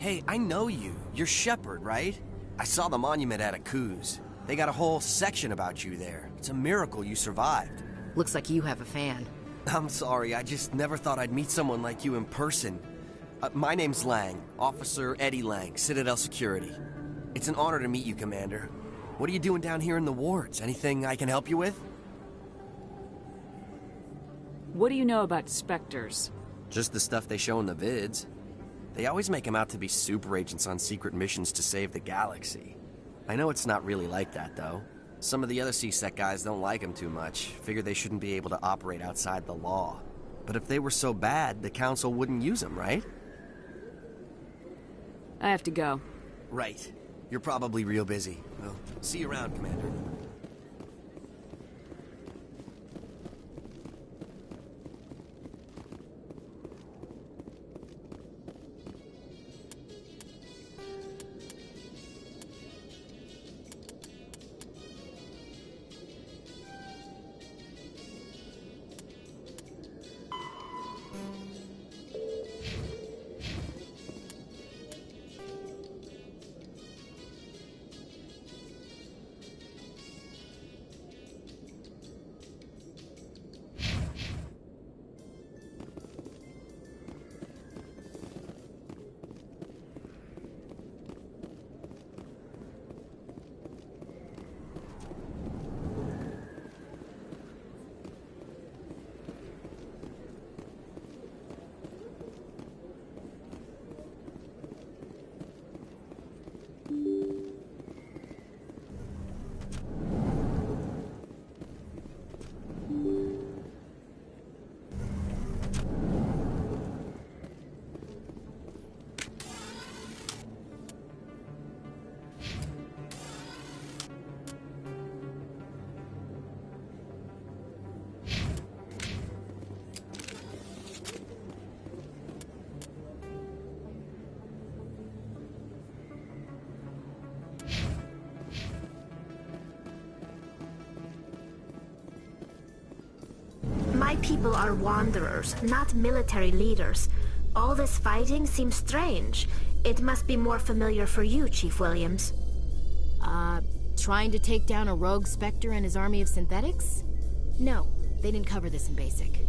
Hey, I know you. You're Shepard, right? I saw the monument at Akuz. They got a whole section about you there. It's a miracle you survived. Looks like you have a fan. I'm sorry, I just never thought I'd meet someone like you in person. My name's Lang, Officer Eddie Lang, Citadel Security. It's an honor to meet you, Commander. What are you doing down here in the wards? Anything I can help you with? What do you know about Spectres? Just the stuff they show in the vids. They always make them out to be super agents on secret missions to save the galaxy. I know it's not really like that, though. Some of the other C-Sec guys don't like them too much, figure they shouldn't be able to operate outside the law. But if they were so bad, the Council wouldn't use them, right? I have to go. Right. You're probably real busy. Well, see you around, Commander. My people are wanderers, not military leaders. All this fighting seems strange. It must be more familiar for you, Chief Williams. Trying to take down a rogue Spectre and his army of synthetics? No, they didn't cover this in BASIC.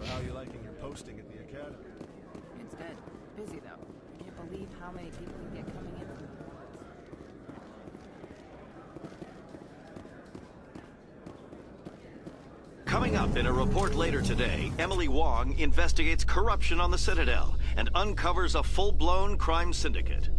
How are you liking your posting at the Academy? It's good. Busy, though. I can't believe how many people you get coming in from the wards. Coming up in a report later today, Emily Wong investigates corruption on the Citadel and uncovers a full-blown crime syndicate.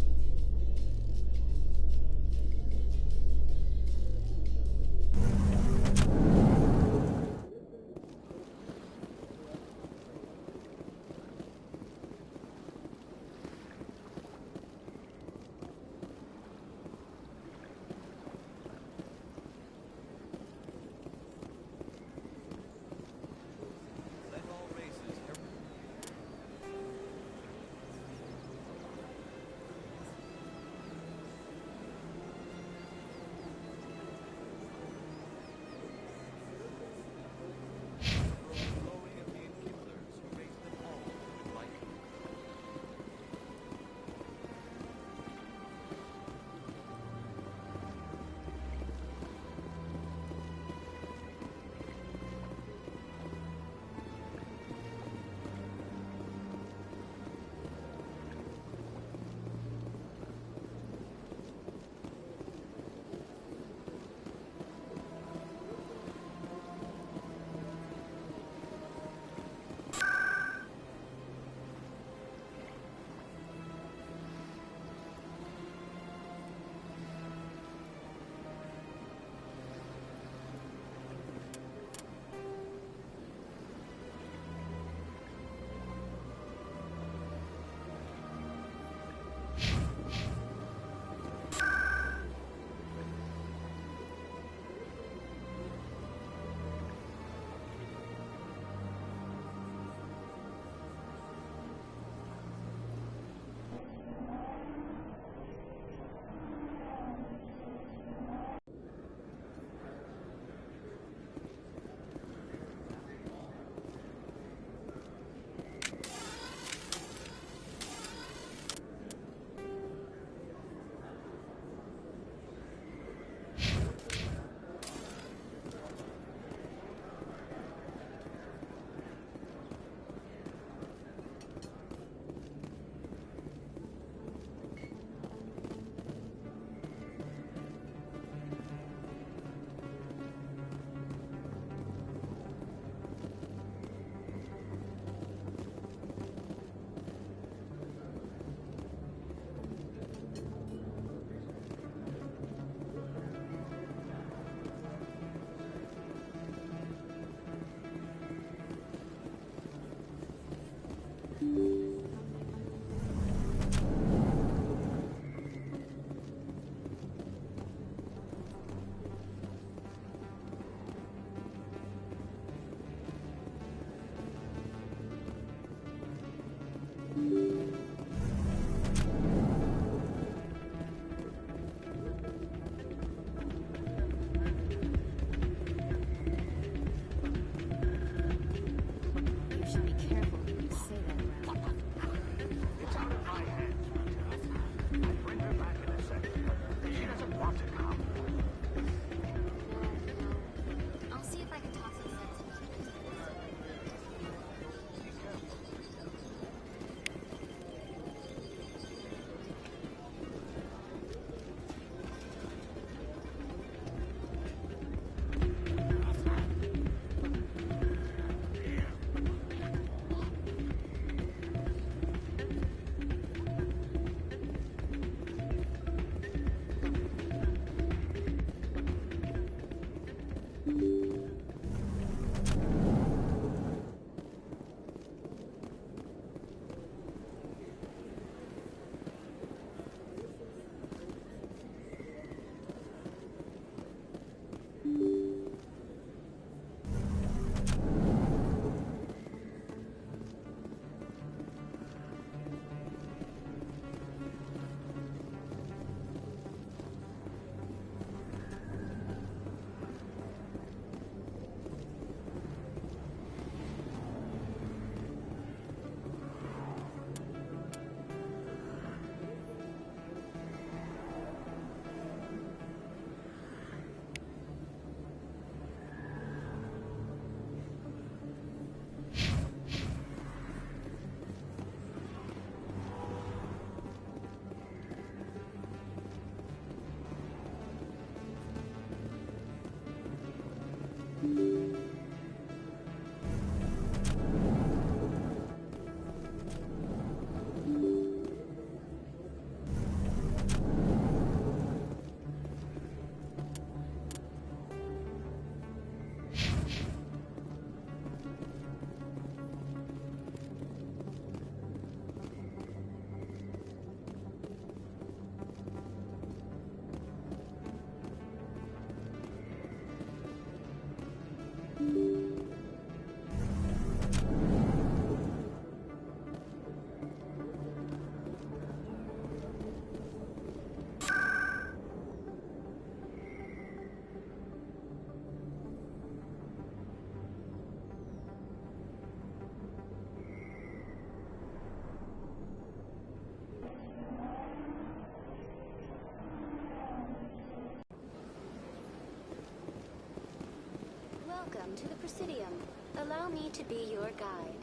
to the Presidium. Allow me to be your guide.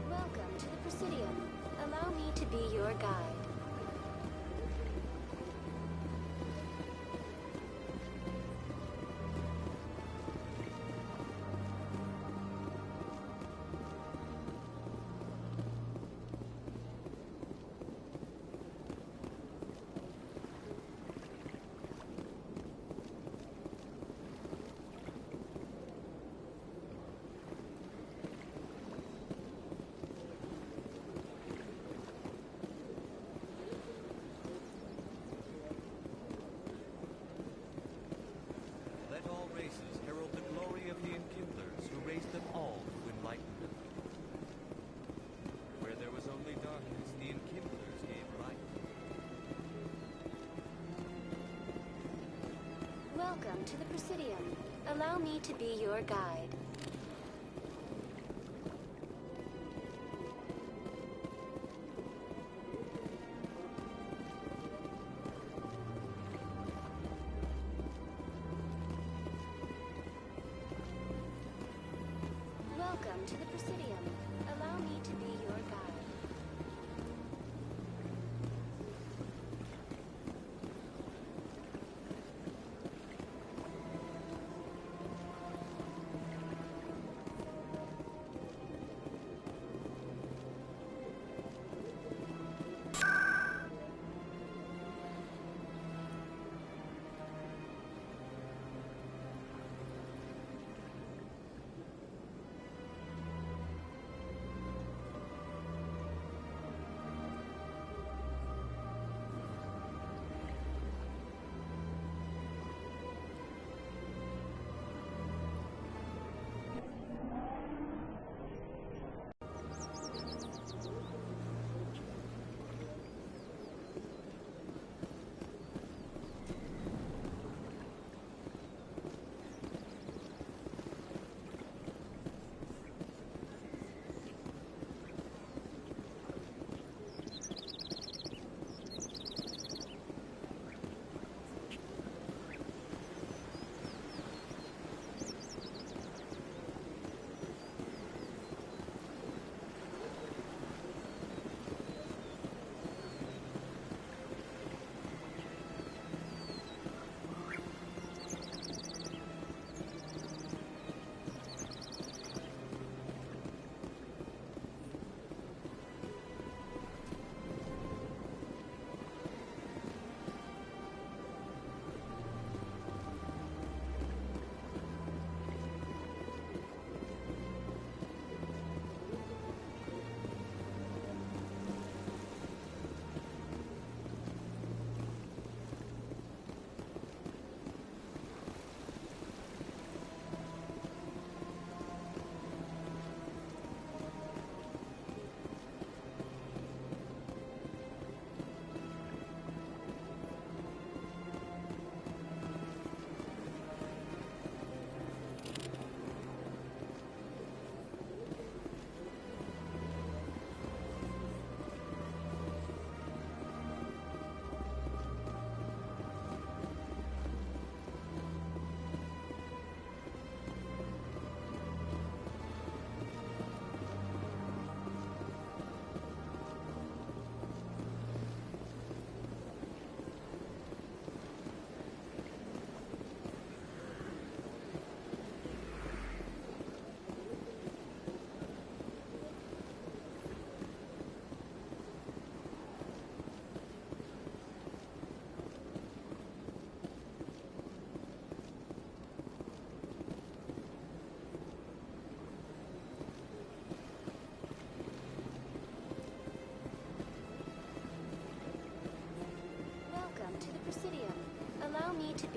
Welcome to the Presidium. Allow me to be your guide. Let all races herald the glory of the Enkindlers who raised them all to enlightenment. Where there was only darkness, the Enkindlers gave light. Welcome to the Presidium. Allow me to be your guide. Welcome to the Presidium. Allow me to be your guide.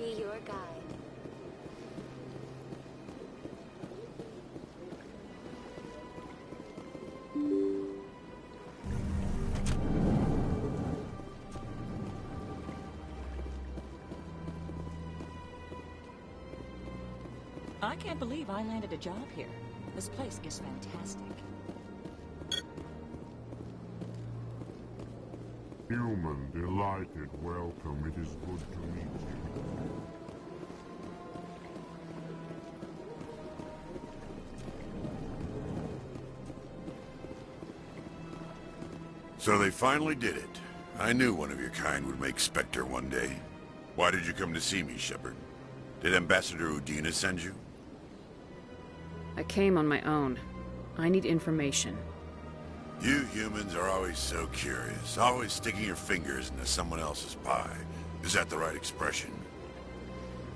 be your guide. I can't believe I landed a job here. This place is fantastic. Human, delighted, welcome. It is good to meet you. So they finally did it. I knew one of your kind would make Spectre one day. Why did you come to see me, Shepard? Did Ambassador Udina send you? I came on my own. I need information. You humans are always so curious, always sticking your fingers into someone else's pie. Is that the right expression?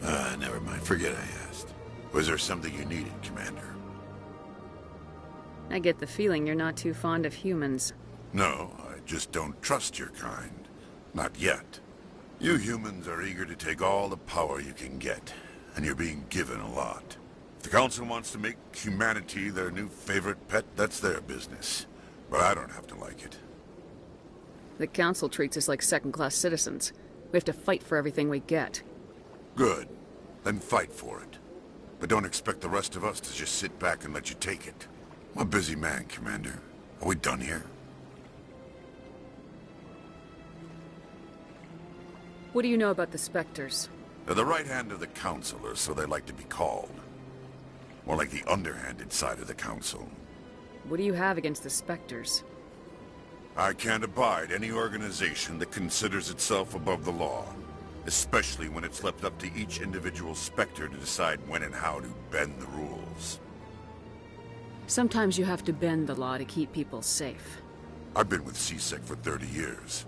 Never mind. Forget I asked. Was there something you needed, Commander? I get the feeling you're not too fond of humans. No, I just don't trust your kind. Not yet. You humans are eager to take all the power you can get, and you're being given a lot. If the Council wants to make humanity their new favorite pet, that's their business. But I don't have to like it. The Council treats us like second-class citizens. We have to fight for everything we get. Good. Then fight for it. But don't expect the rest of us to just sit back and let you take it. I'm a busy man, Commander. Are we done here? What do you know about the Spectres? They're the right hand of the Council, or so they like to be called. More like the underhanded side of the Council. What do you have against the Spectres? I can't abide any organization that considers itself above the law. Especially when it's left up to each individual Spectre to decide when and how to bend the rules. Sometimes you have to bend the law to keep people safe. I've been with C-Sec for 30 years.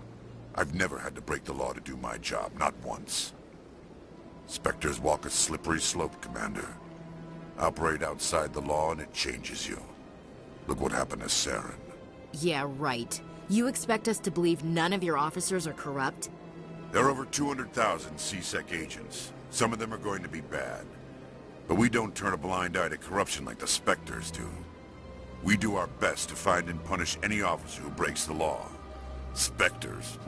I've never had to break the law to do my job, not once. Spectres walk a slippery slope, Commander. Operate outside the law and it changes you. Look what happened to Saren. Yeah, right. You expect us to believe none of your officers are corrupt? There are over 200,000 C-Sec agents. Some of them are going to be bad. But we don't turn a blind eye to corruption like the Spectres do. We do our best to find and punish any officer who breaks the law. Spectres.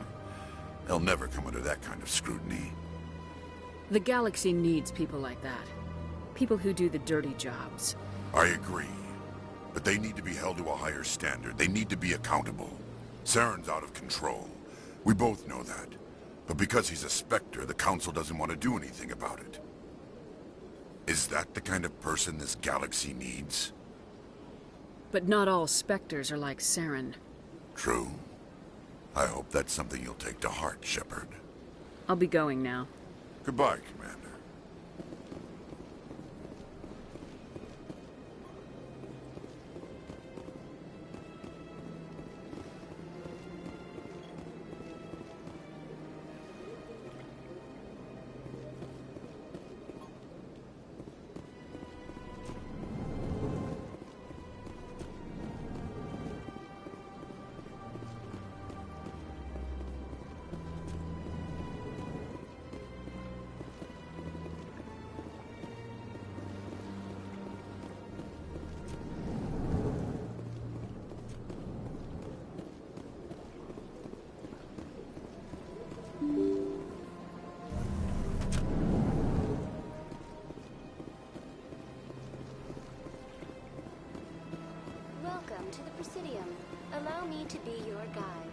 They'll never come under that kind of scrutiny. The galaxy needs people like that. People who do the dirty jobs. I agree. But they need to be held to a higher standard. They need to be accountable. Saren's out of control. We both know that. But because he's a Spectre, the Council doesn't want to do anything about it. Is that the kind of person this galaxy needs? But not all Spectres are like Saren. True. I hope that's something you'll take to heart, Shepard. I'll be going now. Goodbye, Commander. Welcome to the Presidium. Allow me to be your guide.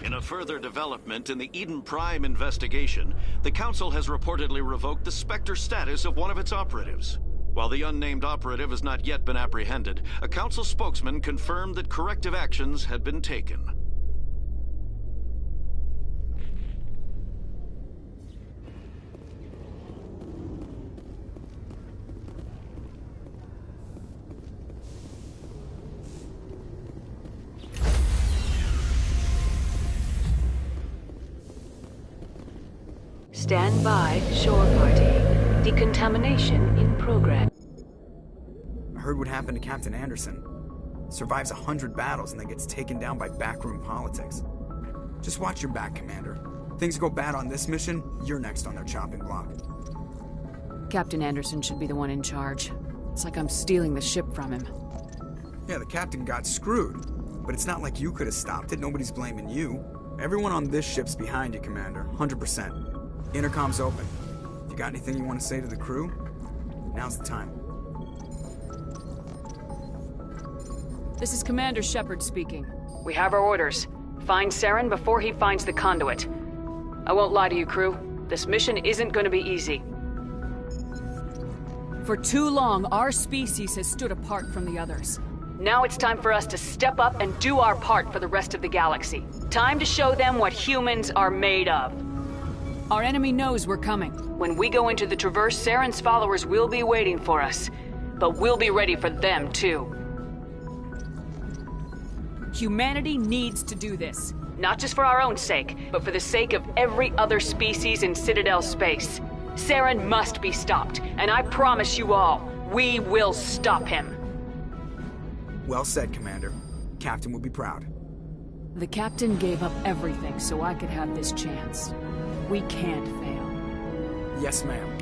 In a further development in the Eden Prime investigation, the Council has reportedly revoked the Spectre status of one of its operatives. While the unnamed operative has not yet been apprehended, a Council spokesman confirmed that corrective actions had been taken. Stand by, shore party. Decontamination in progress. I heard what happened to Captain Anderson. Survives 100 battles and then gets taken down by backroom politics. Just watch your back, Commander. Things go bad on this mission, you're next on their chopping block. Captain Anderson should be the one in charge. It's like I'm stealing the ship from him. Yeah, the captain got screwed. But it's not like you could have stopped it. Nobody's blaming you. Everyone on this ship's behind you, Commander. 100%. Intercom's open. If you got anything you want to say to the crew, now's the time. This is Commander Shepard speaking. We have our orders. Find Saren before he finds the conduit. I won't lie to you, crew. This mission isn't going to be easy. For too long, our species has stood apart from the others. Now it's time for us to step up and do our part for the rest of the galaxy. Time to show them what humans are made of. Our enemy knows we're coming. When we go into the Traverse, Saren's followers will be waiting for us. But we'll be ready for them, too. Humanity needs to do this. Not just for our own sake, but for the sake of every other species in Citadel space. Saren must be stopped, and I promise you all, we will stop him. Well said, Commander. Captain will be proud. The captain gave up everything so I could have this chance. We can't fail. Yes, ma'am.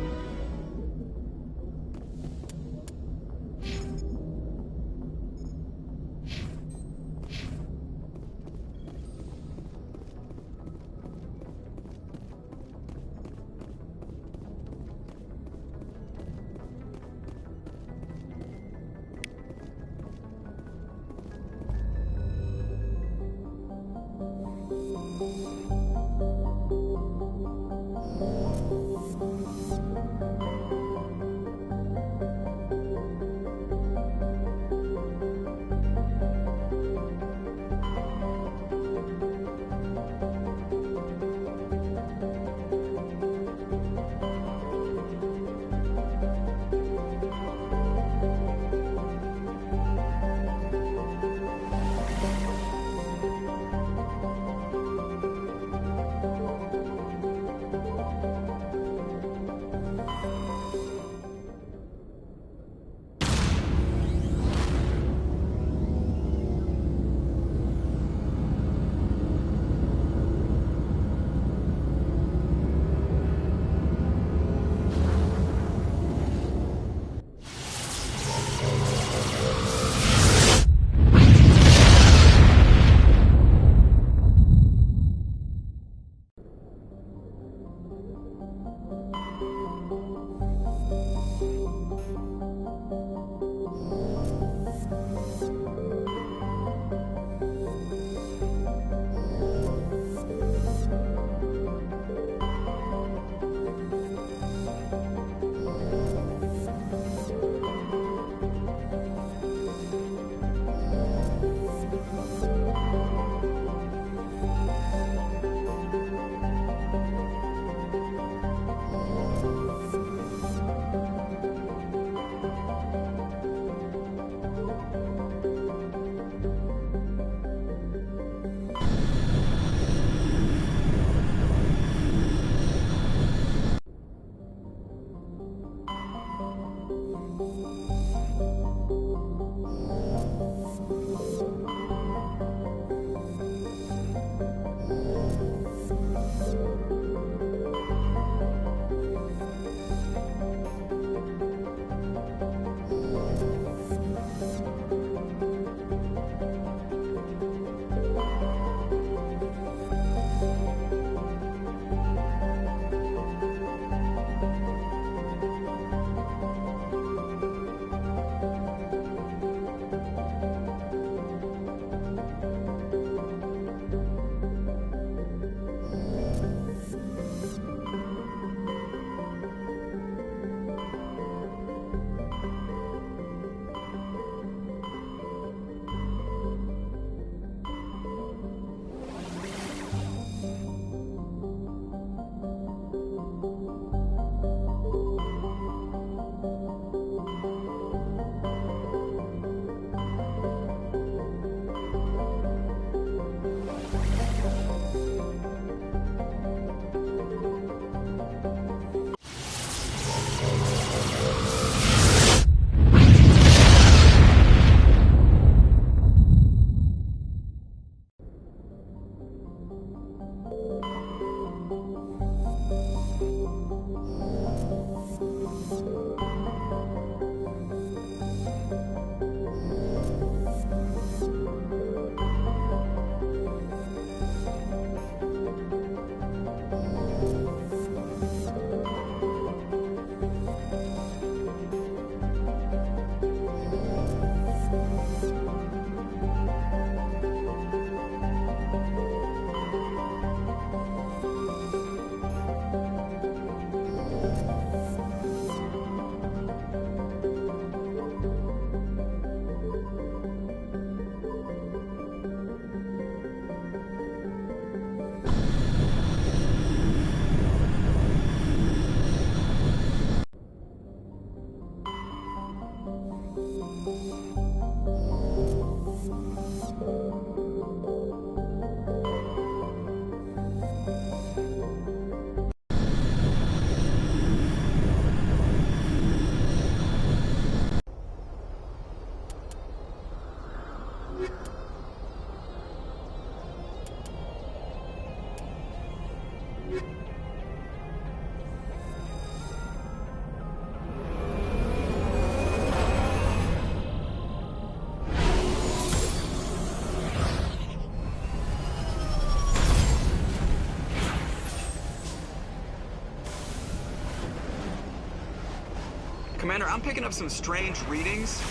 Commander, I'm picking up some strange readings.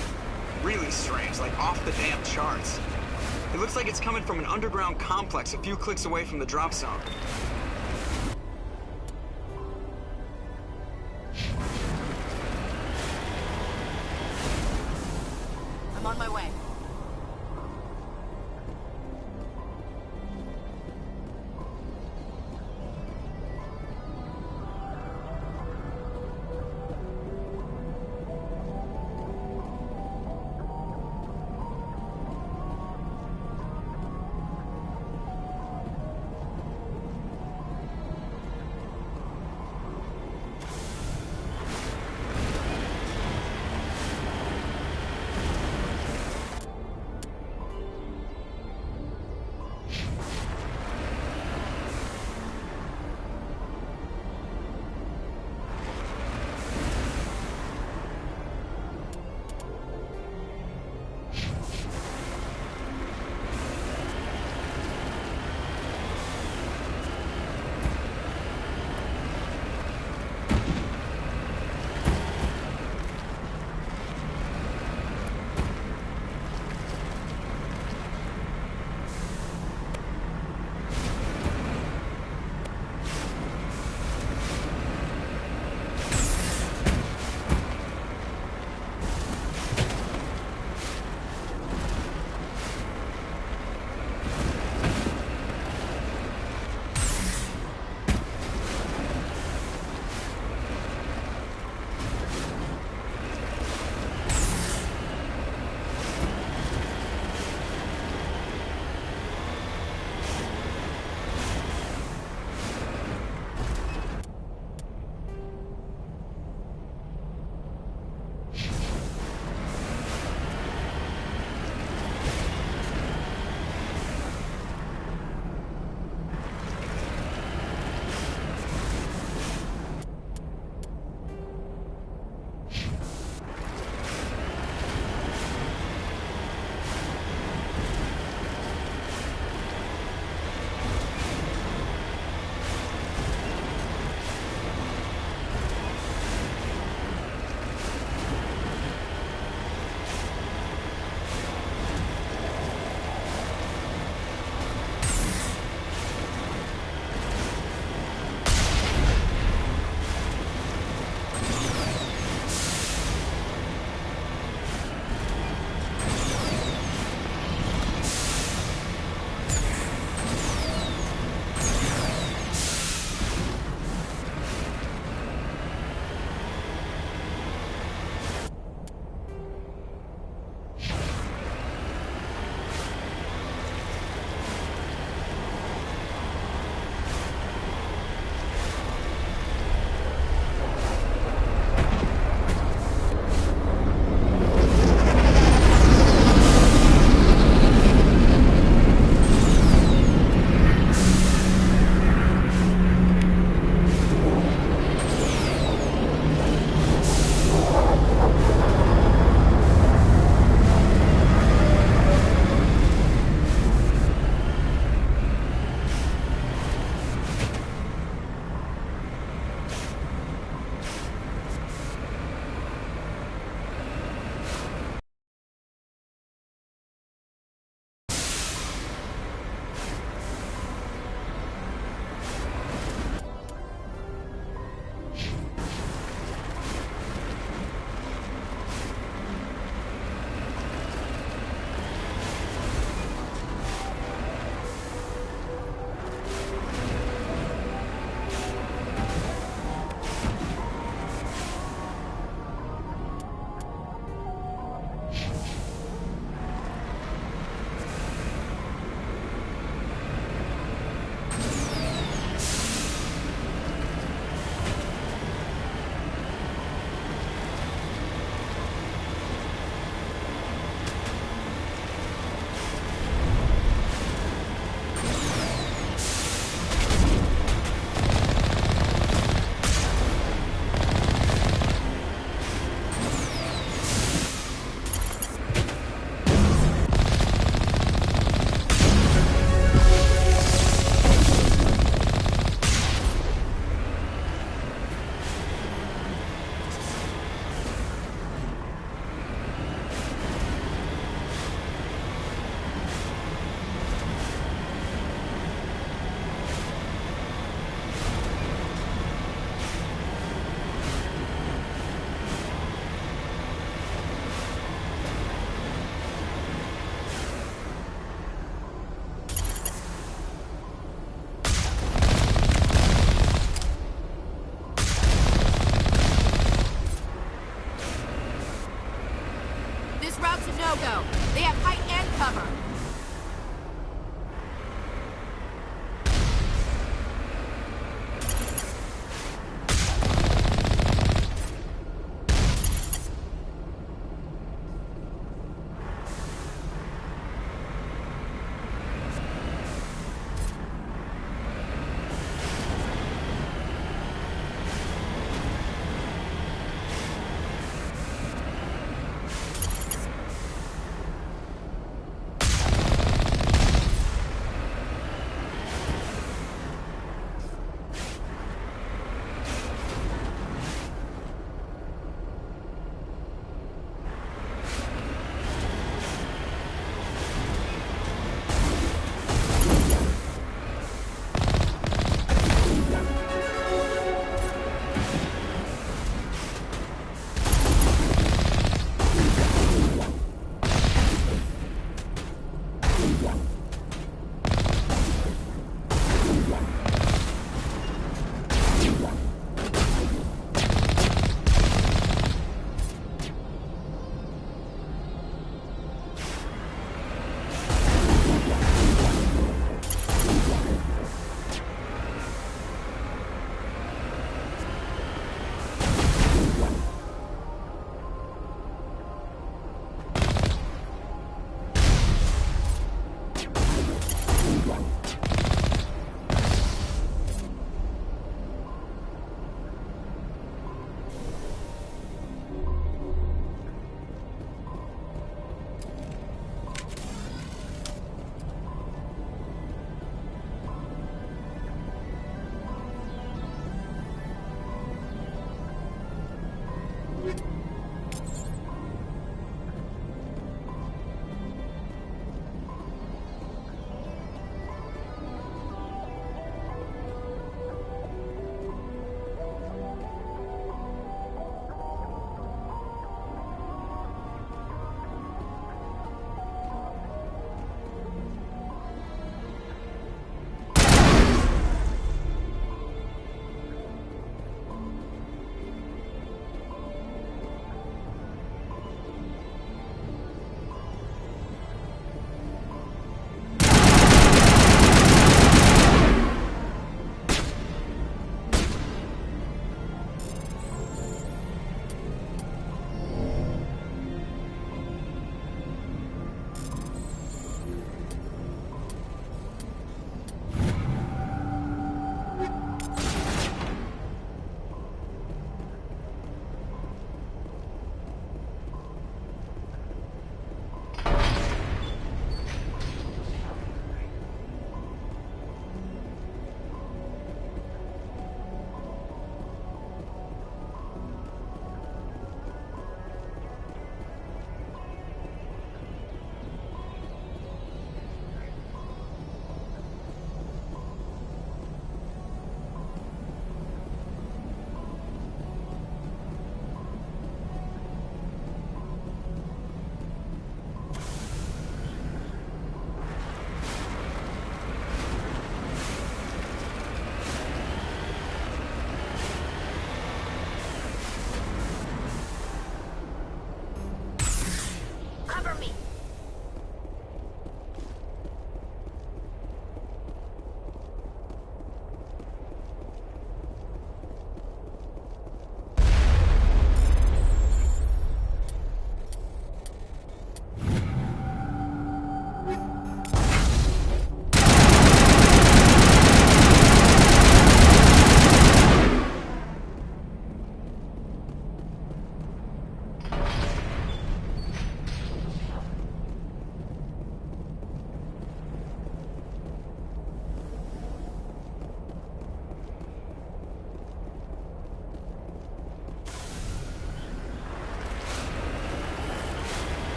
Really strange, like off the damn charts. It looks like it's coming from an underground complex a few clicks away from the drop zone. I'm on my way.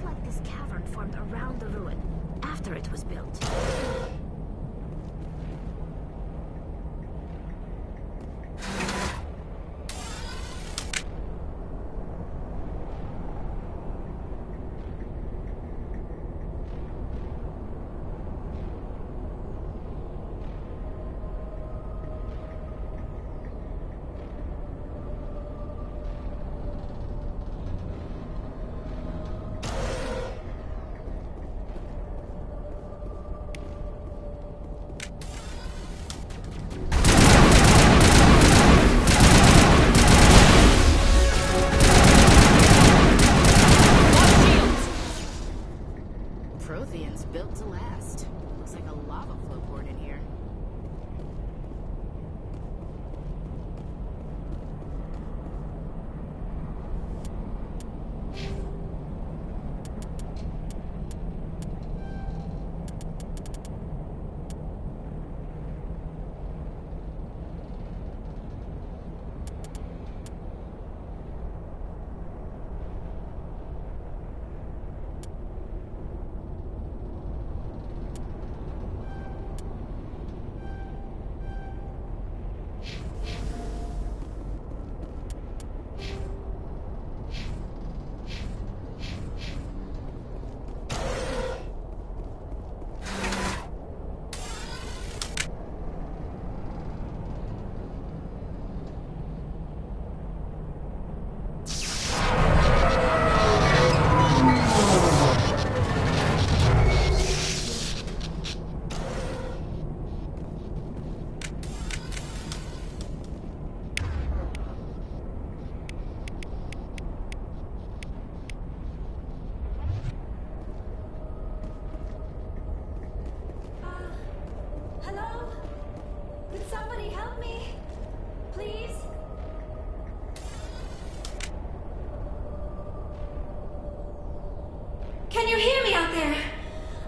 looks like this cavern formed around the ruin, after it was built. Protheans built to last. Looks like a lava flow port in here. Hello? Could somebody help me? Please? Can you hear me out there?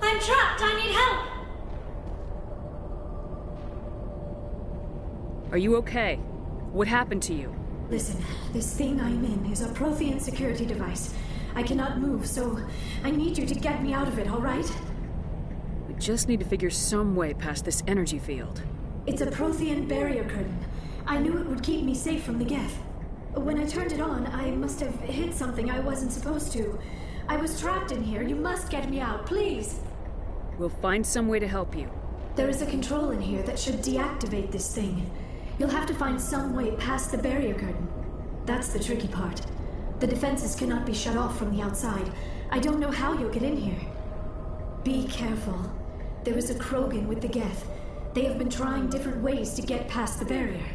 I'm trapped. I need help. Are you okay? What happened to you? Listen, this thing I'm in is a Prothean security device. I cannot move, so I need you to get me out of it, all right? We just need to figure some way past this energy field. It's a Prothean barrier curtain. I knew it would keep me safe from the Geth. When I turned it on, I must have hit something I wasn't supposed to. I was trapped in here. You must get me out, please. We'll find some way to help you. There is a control in here that should deactivate this thing. You'll have to find some way past the barrier curtain. That's the tricky part. The defenses cannot be shut off from the outside. I don't know how you'll get in here. Be careful. There is a Krogan with the Geth. They have been trying different ways to get past the barrier.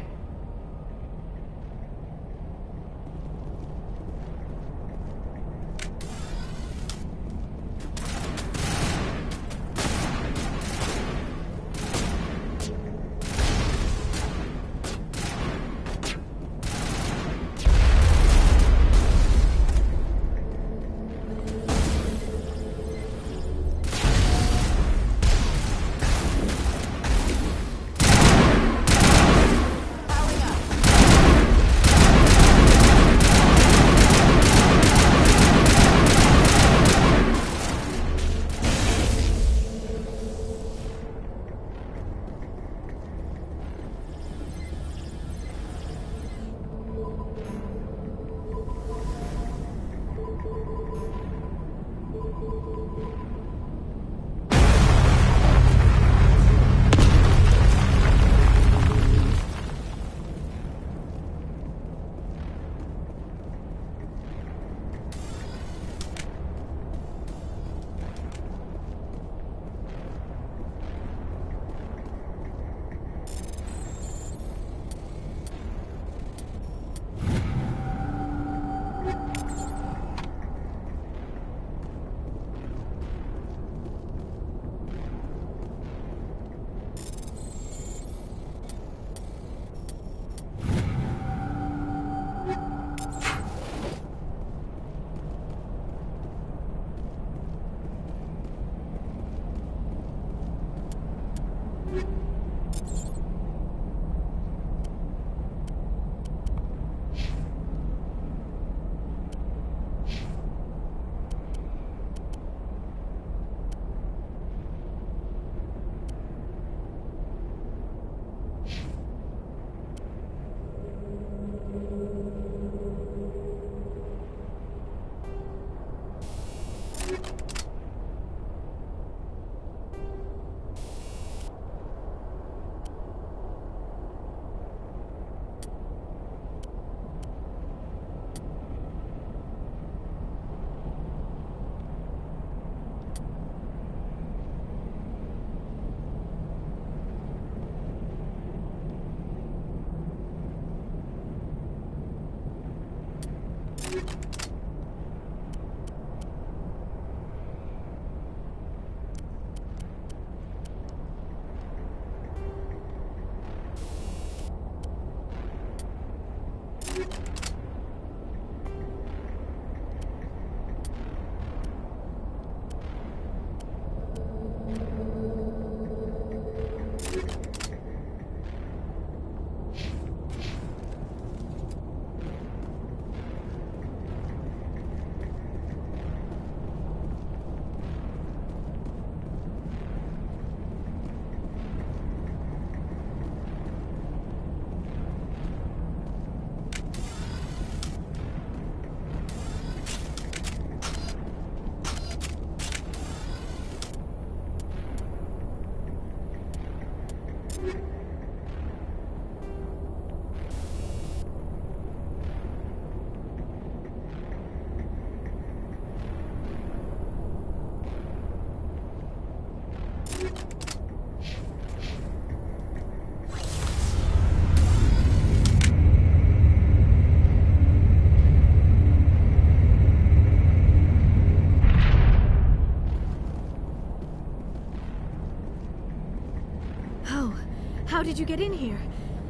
How did you get in here?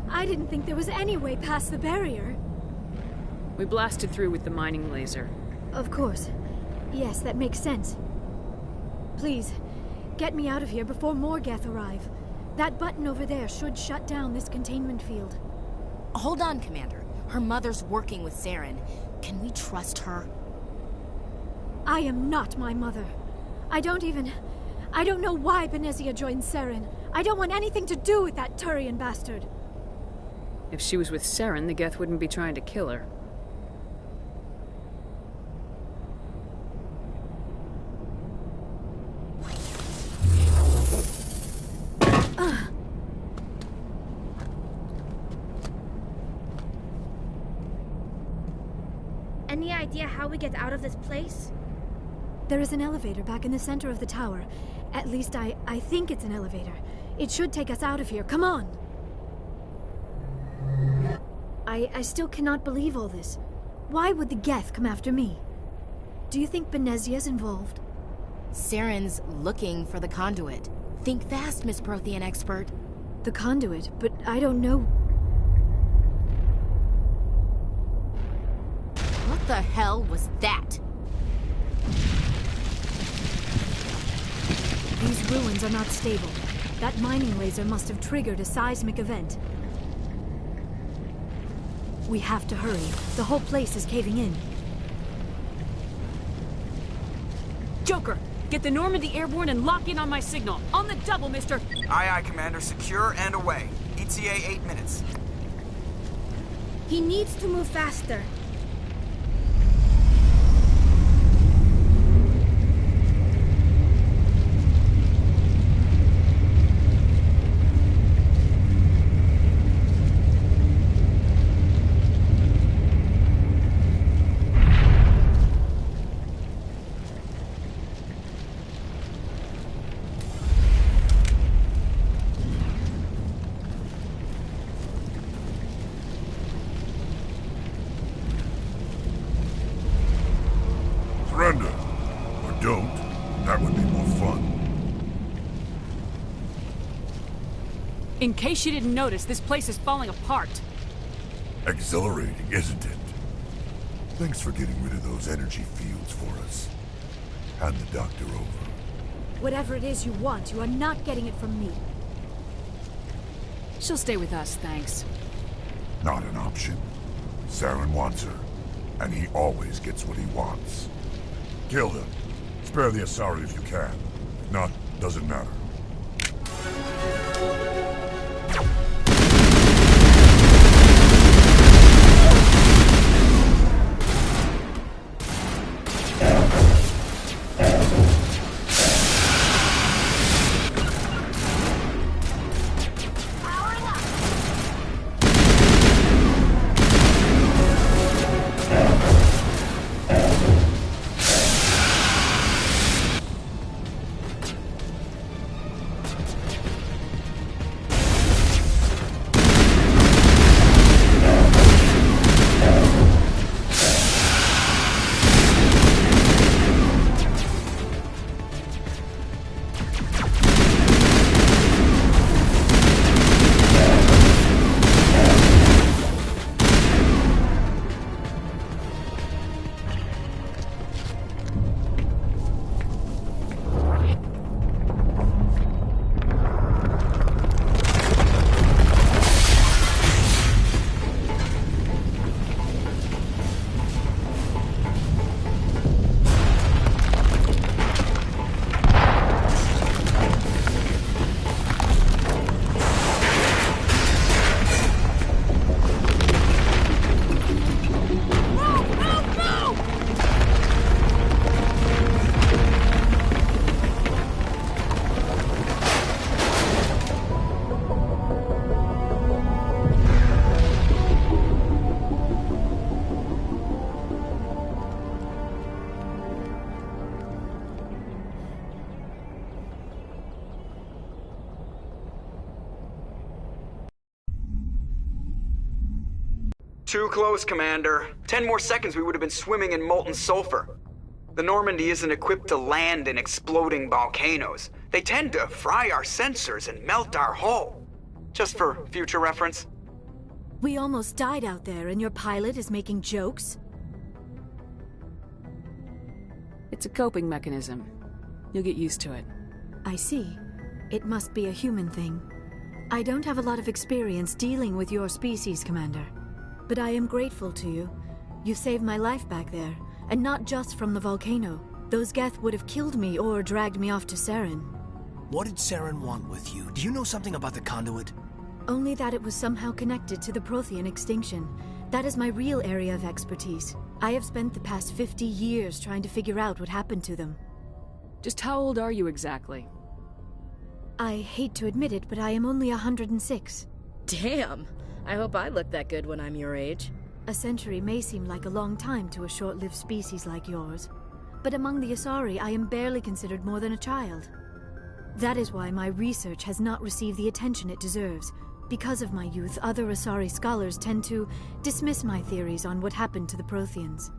I didn't think there was any way past the barrier. We blasted through with the mining laser. Of course. Yes, that makes sense. Please, get me out of here before more Geth arrive. That button over there should shut down this containment field. Hold on, Commander. Her mother's working with Saren. Can we trust her? I am not my mother. I don't know why Benezia joined Saren. I don't want anything to do with that Turian bastard. If she was with Saren, the Geth wouldn't be trying to kill her. Any idea how we get out of this place? There is an elevator back in the center of the tower. At least I think it's an elevator. It should take us out of here. Come on! I still cannot believe all this. Why would the Geth come after me? Do you think Benezia's involved? Saren's looking for the conduit. Think fast, Miss Prothean expert. The conduit? But I don't know... What the hell was that? These ruins are not stable. That mining laser must have triggered a seismic event. We have to hurry. The whole place is caving in. Joker, get the Normandy airborne and lock in on my signal. On the double, mister! Aye, aye, Commander. Secure and away. ETA 8 minutes. He needs to move faster. Surrender. Or don't. That would be more fun. In case you didn't notice, this place is falling apart. Exhilarating, isn't it? Thanks for getting rid of those energy fields for us. Hand the doctor over. Whatever it is you want, you are not getting it from me. She'll stay with us, thanks. Not an option. Saren wants her, and he always gets what he wants. Kill them. Spare the Asari if you can. If not, doesn't matter. Too close, Commander. 10 more seconds we would have been swimming in molten sulfur. The Normandy isn't equipped to land in exploding volcanoes. They tend to fry our sensors and melt our hull. Just for future reference. We almost died out there, and your pilot is making jokes? It's a coping mechanism. You'll get used to it. I see. It must be a human thing. I don't have a lot of experience dealing with your species, Commander. But I am grateful to you. You saved my life back there, and not just from the volcano. Those Geth would have killed me or dragged me off to Saren. What did Saren want with you? Do you know something about the conduit? Only that it was somehow connected to the Prothean extinction. That is my real area of expertise. I have spent the past 50 years trying to figure out what happened to them. Just how old are you exactly? I hate to admit it, but I am only 106. Damn! I hope I look that good when I'm your age. A century may seem like a long time to a short-lived species like yours, but among the Asari I am barely considered more than a child. That is why my research has not received the attention it deserves. Because of my youth, other Asari scholars tend to dismiss my theories on what happened to the Protheans.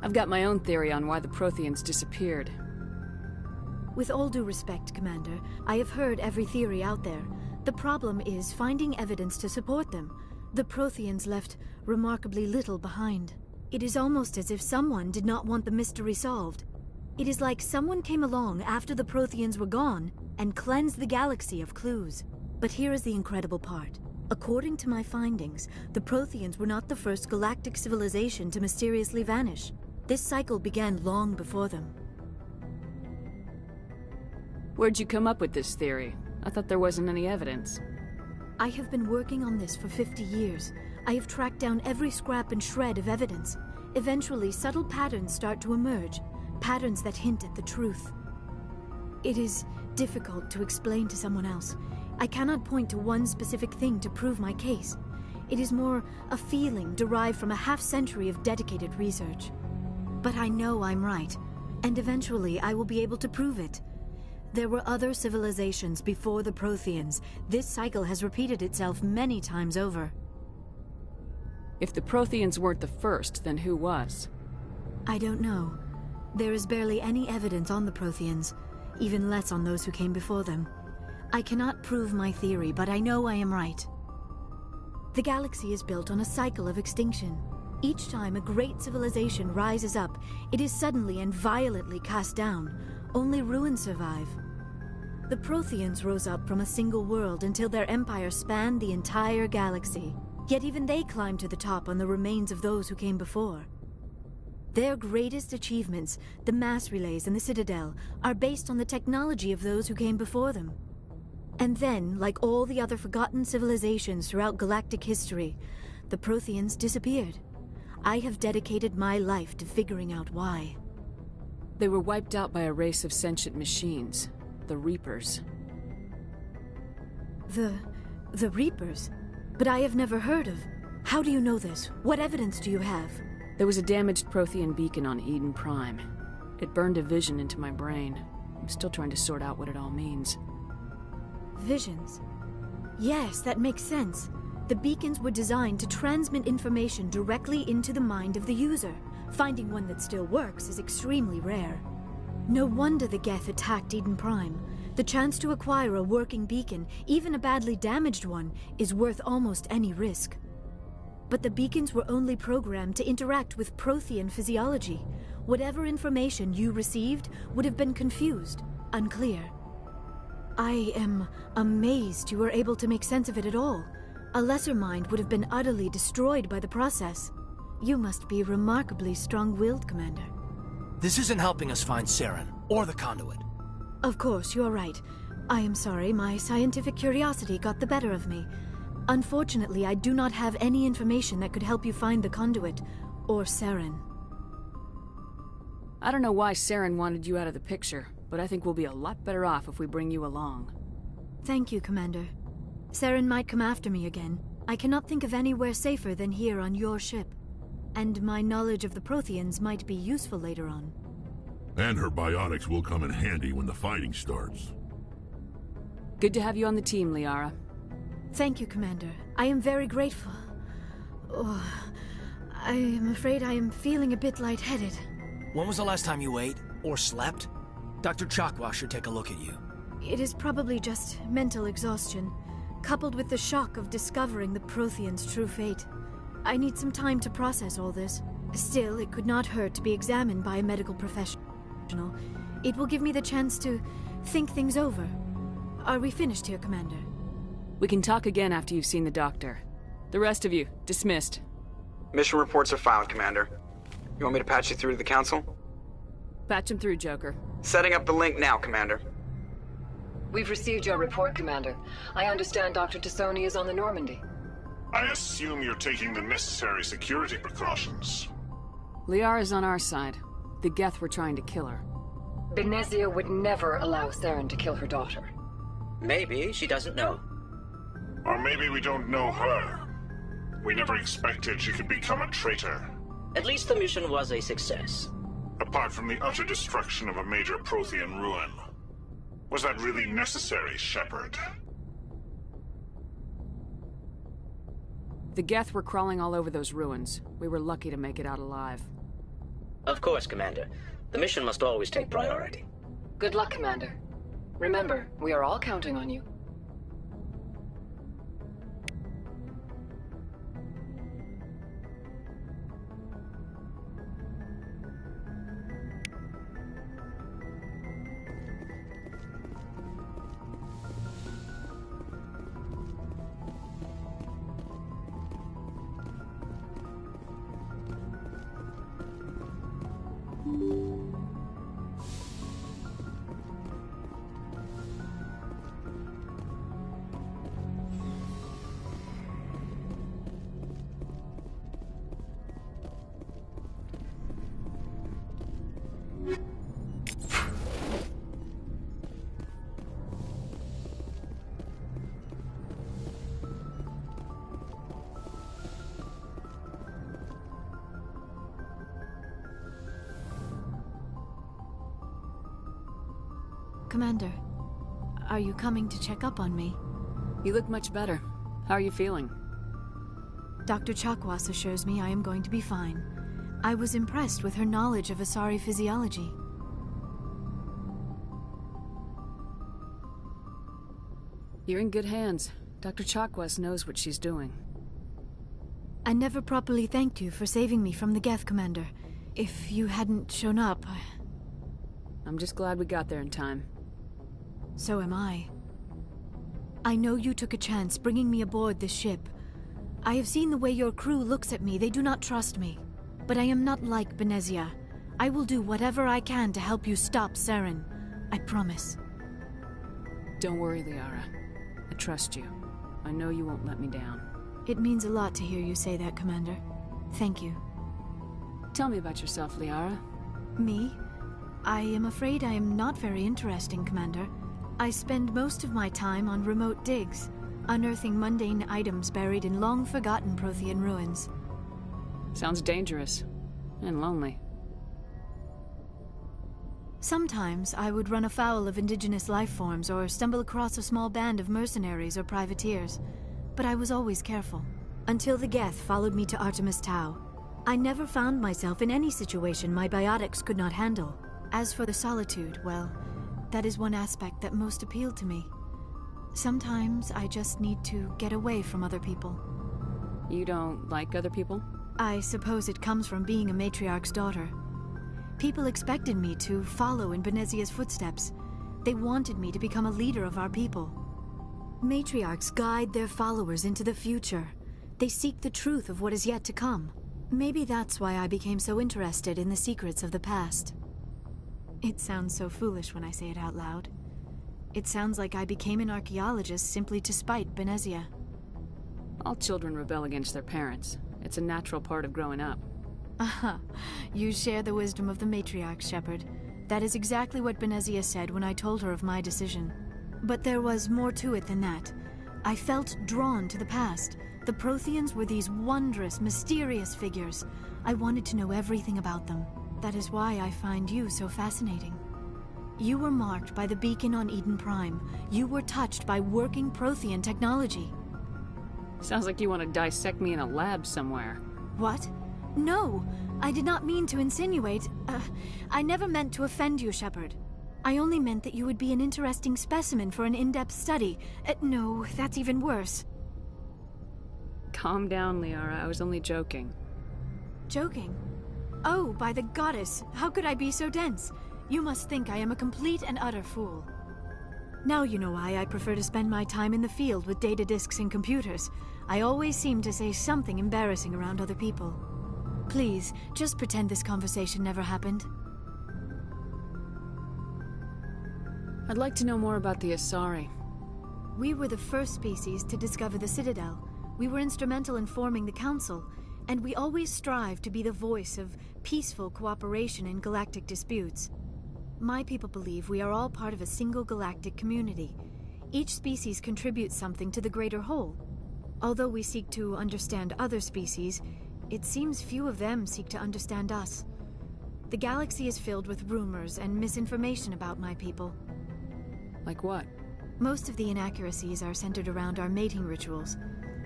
I've got my own theory on why the Protheans disappeared. With all due respect, Commander, I have heard every theory out there. The problem is finding evidence to support them. The Protheans left remarkably little behind. It is almost as if someone did not want the mystery solved. It is like someone came along after the Protheans were gone and cleansed the galaxy of clues. But here is the incredible part. According to my findings, the Protheans were not the first galactic civilization to mysteriously vanish. This cycle began long before them. Where'd you come up with this theory? I thought there wasn't any evidence. I have been working on this for 50 years. I have tracked down every scrap and shred of evidence. Eventually, subtle patterns start to emerge. Patterns that hint at the truth. It is difficult to explain to someone else. I cannot point to one specific thing to prove my case. It is more a feeling derived from a half-century of dedicated research. But I know I'm right, and eventually I will be able to prove it. There were other civilizations before the Protheans. This cycle has repeated itself many times over. If the Protheans weren't the first, then who was? I don't know. There is barely any evidence on the Protheans, even less on those who came before them. I cannot prove my theory, but I know I am right. The galaxy is built on a cycle of extinction. Each time a great civilization rises up, it is suddenly and violently cast down. Only ruins survive. The Protheans rose up from a single world until their empire spanned the entire galaxy. Yet even they climbed to the top on the remains of those who came before. Their greatest achievements, the mass relays and the Citadel, are based on the technology of those who came before them. And then, like all the other forgotten civilizations throughout galactic history, the Protheans disappeared. I have dedicated my life to figuring out why. They were wiped out by a race of sentient machines, the Reapers. The Reapers? But I have never heard of. How do you know this? What evidence do you have? There was a damaged Prothean beacon on Eden Prime. It burned a vision into my brain. I'm still trying to sort out what it all means. Visions? Yes, that makes sense. The beacons were designed to transmit information directly into the mind of the user. Finding one that still works is extremely rare. No wonder the Geth attacked Eden Prime. The chance to acquire a working beacon, even a badly damaged one, is worth almost any risk. But the beacons were only programmed to interact with Prothean physiology. Whatever information you received would have been confused, unclear. I am amazed you were able to make sense of it at all. A lesser mind would have been utterly destroyed by the process. You must be remarkably strong-willed, Commander. This isn't helping us find Saren, or the conduit. Of course, you're right. I am sorry, my scientific curiosity got the better of me. Unfortunately, I do not have any information that could help you find the conduit, or Saren. I don't know why Saren wanted you out of the picture, but I think we'll be a lot better off if we bring you along. Thank you, Commander. Saren might come after me again. I cannot think of anywhere safer than here on your ship. And my knowledge of the Protheans might be useful later on. And her biotics will come in handy when the fighting starts. Good to have you on the team, Liara. Thank you, Commander. I am very grateful. Oh, I am afraid I am feeling a bit lightheaded. When was the last time you ate? Or slept? Dr. Chakwas should take a look at you. It is probably just mental exhaustion, coupled with the shock of discovering the Prothean's true fate. I need some time to process all this. Still, it could not hurt to be examined by a medical professional. It will give me the chance to think things over. Are we finished here, Commander? We can talk again after you've seen the doctor. The rest of you, dismissed. Mission reports are filed, Commander. You want me to patch you through to the Council? Patch him through, Joker. Setting up the link now, Commander. We've received your report, Commander. I understand Dr. Tassoni is on the Normandy. I assume you're taking the necessary security precautions. Liara's on our side. The Geth were trying to kill her. Benezia would never allow Saren to kill her daughter. Maybe she doesn't know. Or maybe we don't know her. We never expected she could become a traitor. At least the mission was a success. Apart from the utter destruction of a major Prothean ruin. Was that really necessary, Shepard? The Geth were crawling all over those ruins. We were lucky to make it out alive. Of course, Commander. The mission must always take priority. Good luck, Commander. Remember, we are all counting on you. Commander, are you coming to check up on me? You look much better. How are you feeling? Dr. Chakwas assures me I am going to be fine. I was impressed with her knowledge of Asari physiology. You're in good hands. Dr. Chakwas knows what she's doing. I never properly thanked you for saving me from the Geth, Commander. If you hadn't shown up... I'm just glad we got there in time. So am I. I know you took a chance bringing me aboard this ship. I have seen the way your crew looks at me. They do not trust me. But I am not like Benezia. I will do whatever I can to help you stop Saren. I promise. Don't worry, Liara. I trust you. I know you won't let me down. It means a lot to hear you say that, Commander. Thank you. Tell me about yourself, Liara. Me? I am afraid I am not very interesting, Commander. I spend most of my time on remote digs, unearthing mundane items buried in long-forgotten Prothean ruins. Sounds dangerous. And lonely. Sometimes I would run afoul of indigenous life forms or stumble across a small band of mercenaries or privateers. But I was always careful. Until the Geth followed me to Artemis Tau. I never found myself in any situation my biotics could not handle. As for the solitude, well, that is one aspect that most appealed to me. Sometimes I just need to get away from other people. You don't like other people? I suppose it comes from being a matriarch's daughter. People expected me to follow in Benezia's footsteps. They wanted me to become a leader of our people. Matriarchs guide their followers into the future. They seek the truth of what is yet to come. Maybe that's why I became so interested in the secrets of the past. It sounds so foolish when I say it out loud. It sounds like I became an archaeologist simply to spite Benezia. All children rebel against their parents. It's a natural part of growing up. Aha, you share the wisdom of the matriarch, Shepard. That is exactly what Benezia said when I told her of my decision. But there was more to it than that. I felt drawn to the past. The Protheans were these wondrous, mysterious figures. I wanted to know everything about them. That is why I find you so fascinating. You were marked by the beacon on Eden Prime. You were touched by working Prothean technology. Sounds like you want to dissect me in a lab somewhere. What? No, I did not mean to insinuate. I never meant to offend you, Shepard. I only meant that you would be an interesting specimen for an in-depth study. No, that's even worse. Calm down, Liara. I was only joking. Joking? Oh, by the goddess, how could I be so dense? You must think I am a complete and utter fool. Now you know why I prefer to spend my time in the field with data disks and computers. I always seem to say something embarrassing around other people. Please, just pretend this conversation never happened. I'd like to know more about the Asari. We were the first species to discover the Citadel. We were instrumental in forming the Council, and we always strive to be the voice of peaceful cooperation in galactic disputes. My people believe we are all part of a single galactic community. Each species contributes something to the greater whole. Although we seek to understand other species, it seems few of them seek to understand us. The galaxy is filled with rumors and misinformation about my people. Like what? Most of the inaccuracies are centered around our mating rituals.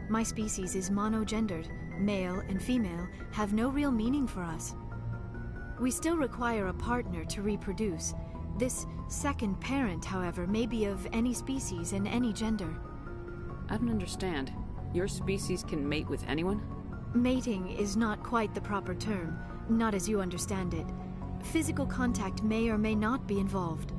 My species is monogendered. Male and female have no real meaning for us. We still require a partner to reproduce. This second parent, however, may be of any species and any gender. I don't understand. Your species can mate with anyone? Mating is not quite the proper term, not as you understand it. Physical contact may or may not be involved,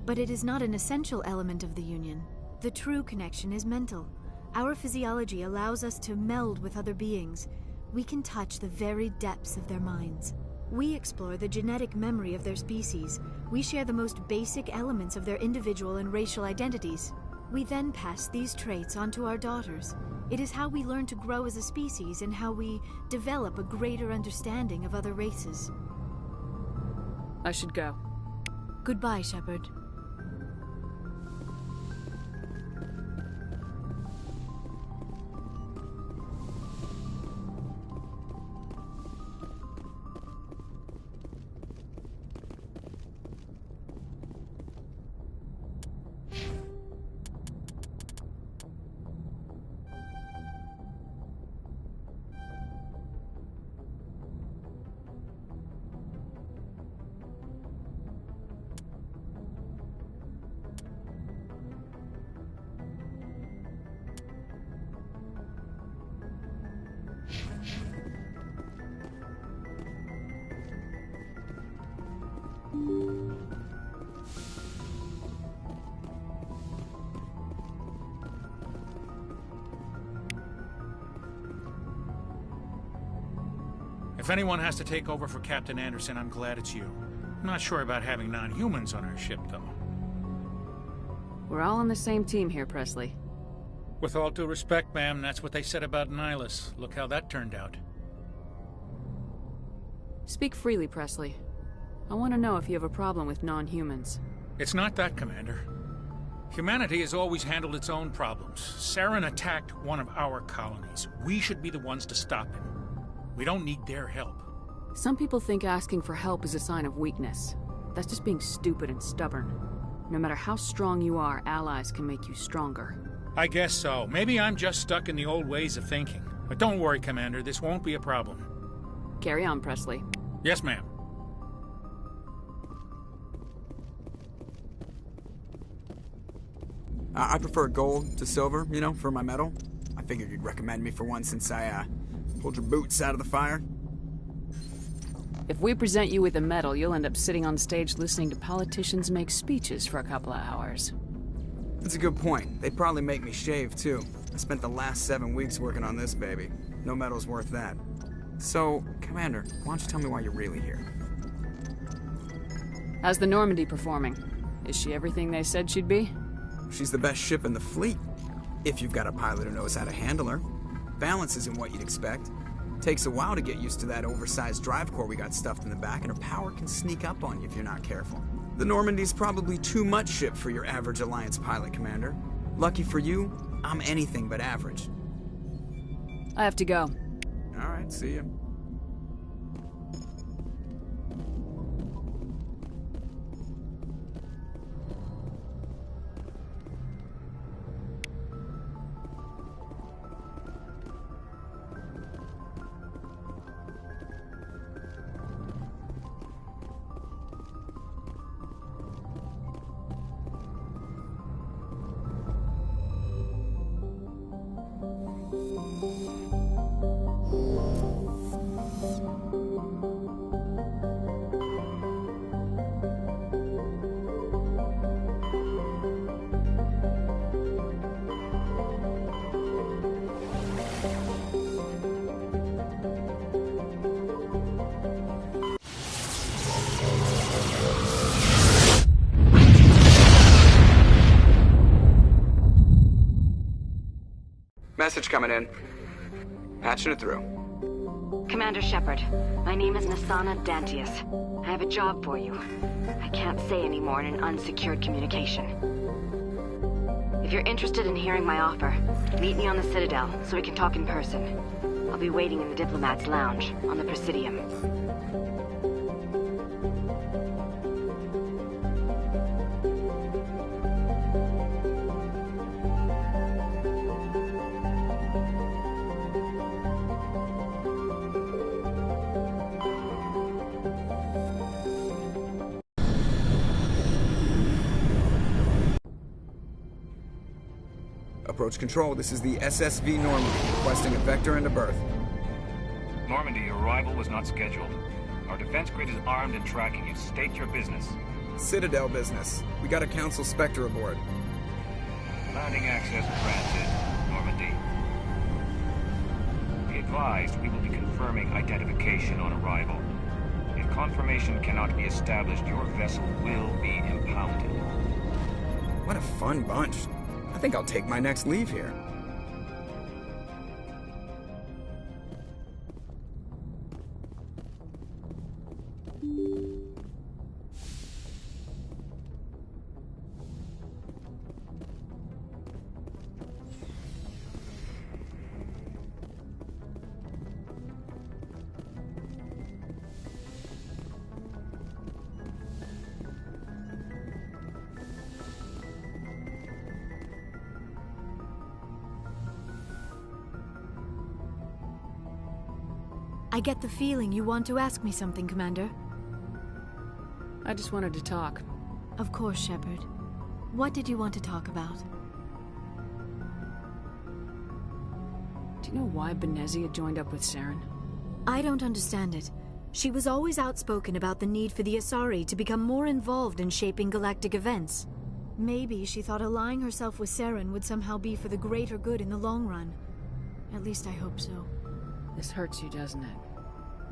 but it is not an essential element of the union. The true connection is mental. Our physiology allows us to meld with other beings. We can touch the very depths of their minds. We explore the genetic memory of their species. We share the most basic elements of their individual and racial identities. We then pass these traits onto our daughters. It is how we learn to grow as a species and how we develop a greater understanding of other races. I should go. Goodbye, Shepard. If anyone has to take over for Captain Anderson, I'm glad it's you. I'm not sure about having non-humans on our ship, though. We're all on the same team here, Presley. With all due respect, ma'am, that's what they said about Nihilus. Look how that turned out. Speak freely, Presley. I want to know if you have a problem with non-humans. It's not that, Commander. Humanity has always handled its own problems. Saren attacked one of our colonies. We should be the ones to stop him. We don't need their help. Some people think asking for help is a sign of weakness. That's just being stupid and stubborn. No matter how strong you are, allies can make you stronger. I guess so. Maybe I'm just stuck in the old ways of thinking. But don't worry, Commander. This won't be a problem. Carry on, Presley. Yes, ma'am. I prefer gold to silver, you know, for my medal. I figured you'd recommend me for one since I, pulled your boots out of the fire. If we present you with a medal, you'll end up sitting on stage listening to politicians make speeches for a couple of hours. That's a good point. They'd probably make me shave, too. I spent the last 7 weeks working on this baby. No medal's worth that. So, Commander, why don't you tell me why you're really here? How's the Normandy performing? Is she everything they said she'd be? She's the best ship in the fleet, if you've got a pilot who knows how to handle her. Balance isn't what you'd expect. Takes a while to get used to that oversized drive core we got stuffed in the back, and her power can sneak up on you if you're not careful. The Normandy's probably too much ship for your average Alliance pilot, Commander. Lucky for you, I'm anything but average. I have to go. All right, see ya. Message coming in. Patching it through. Commander Shepard, my name is Nasana Dantius. I have a job for you. I can't say any more in an unsecured communication. If you're interested in hearing my offer, meet me on the Citadel so we can talk in person. I'll be waiting in the Diplomat's Lounge on the Presidium. Approach control, this is the SSV Normandy, requesting a vector and a berth. Normandy, your arrival was not scheduled. Our defense grid is armed and tracking you. State your business. Citadel business. We got a Council Spectre aboard. Landing access granted, Normandy. Be advised, we will be confirming identification on arrival. If confirmation cannot be established, your vessel will be impounded. What a fun bunch. I think I'll take my next leave here. I get the feeling you want to ask me something, Commander. I just wanted to talk. Of course, Shepard. What did you want to talk about? Do you know why Benezia joined up with Saren? I don't understand it. She was always outspoken about the need for the Asari to become more involved in shaping galactic events. Maybe she thought allying herself with Saren would somehow be for the greater good in the long run. At least I hope so. This hurts you, doesn't it?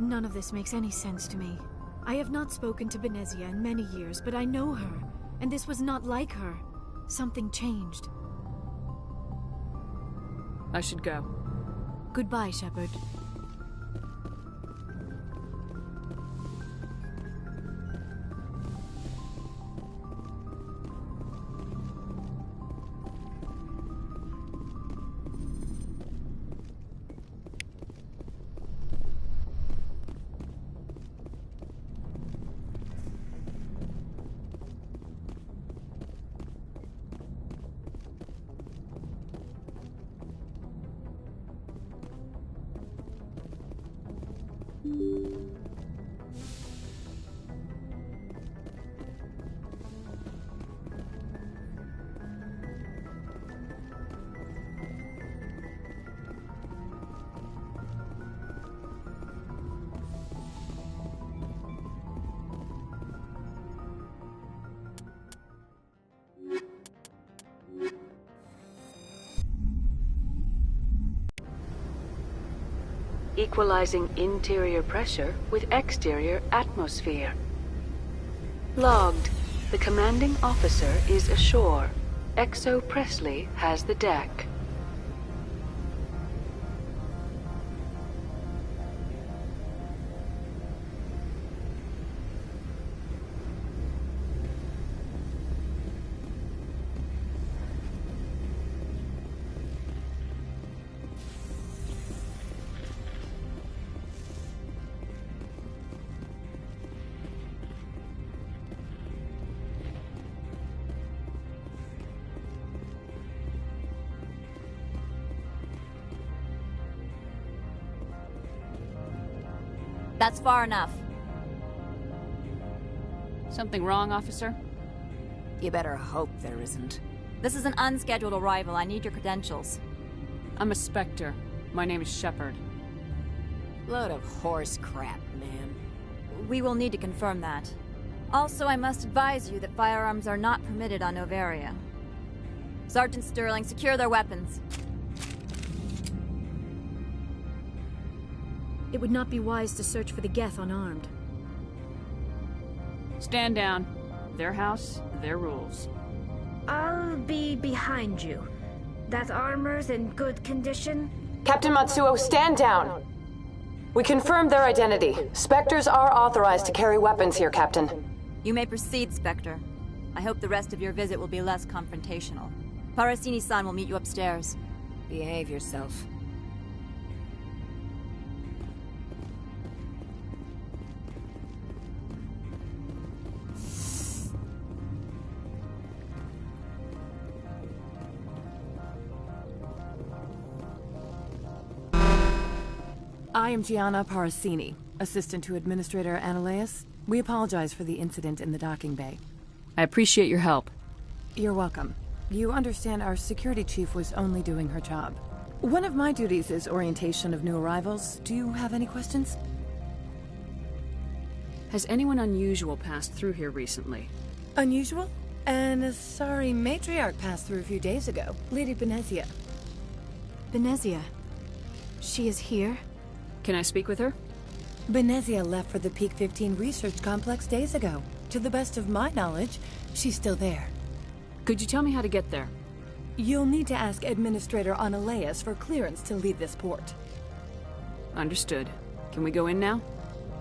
None of this makes any sense to me. I have not spoken to Benezia in many years, but I know her, and this was not like her. Something changed. I should go. Goodbye, Shepard. Equalizing interior pressure with exterior atmosphere. Logged. The commanding officer is ashore. Exo Presley has the deck. That's far enough. Something wrong, officer? You better hope there isn't. This is an unscheduled arrival. I need your credentials. I'm a Spectre. My name is Shepard. Load of horse crap, man. We will need to confirm that. Also, I must advise you that firearms are not permitted on Noveria. Sergeant Sterling, secure their weapons. It would not be wise to search for the Geth unarmed. Stand down. Their house, their rules. I'll be behind you. That armor's in good condition? Captain Matsuo, stand down! We confirmed their identity. Spectres are authorized to carry weapons here, Captain. You may proceed, Spectre. I hope the rest of your visit will be less confrontational. Parasini-san will meet you upstairs. Behave yourself. I am Gianna Parasini, assistant to Administrator Analeas. We apologize for the incident in the docking bay. I appreciate your help. You're welcome. You understand our security chief was only doing her job. One of my duties is orientation of new arrivals. Do you have any questions? Has anyone unusual passed through here recently? Unusual? An Asari matriarch passed through a few days ago. Lady Benezia. Benezia? She is here? Can I speak with her? Benezia left for the Peak 15 research complex days ago. To the best of my knowledge, she's still there. Could you tell me how to get there? You'll need to ask Administrator Analeas for clearance to leave this port. Understood. Can we go in now?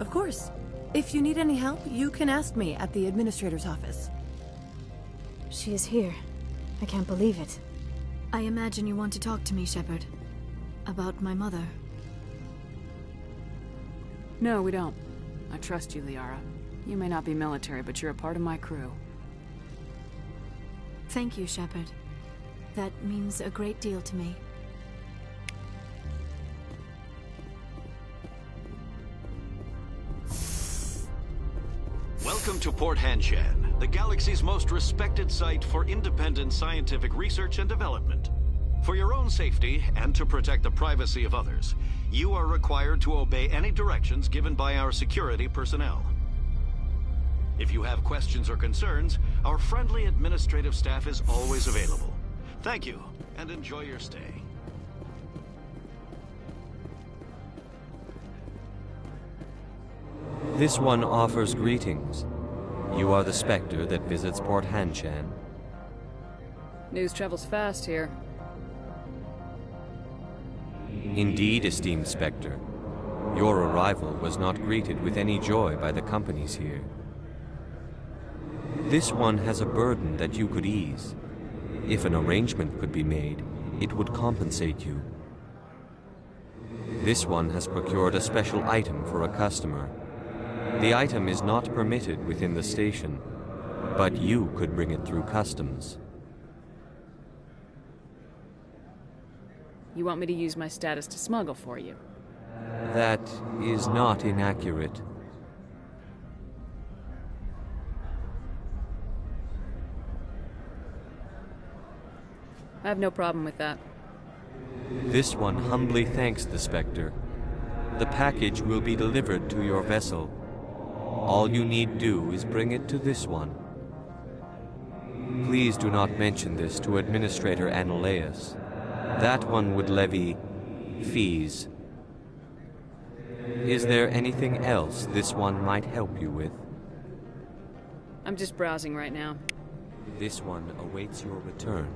Of course. If you need any help, you can ask me at the Administrator's office. She is here. I can't believe it. I imagine you want to talk to me, Shepard. About my mother. No, we don't. I trust you, Liara. You may not be military, but you're a part of my crew. Thank you, Shepard. That means a great deal to me. Welcome to Port Hanshan, the galaxy's most respected site for independent scientific research and development. For your own safety, and to protect the privacy of others, you are required to obey any directions given by our security personnel. If you have questions or concerns, our friendly administrative staff is always available. Thank you, and enjoy your stay. This one offers greetings. You are the Spectre that visits Port Hanshan. News travels fast here. Indeed, esteemed Spectre. Your arrival was not greeted with any joy by the companies here. This one has a burden that you could ease. If an arrangement could be made, it would compensate you. This one has procured a special item for a customer. The item is not permitted within the station, but you could bring it through customs. You want me to use my status to smuggle for you? That is not inaccurate. I have no problem with that. This one humbly thanks the Spectre. The package will be delivered to your vessel. All you need do is bring it to this one. Please do not mention this to Administrator Analeas. That one would levy fees. Is there anything else this one might help you with? I'm just browsing right now. This one awaits your return.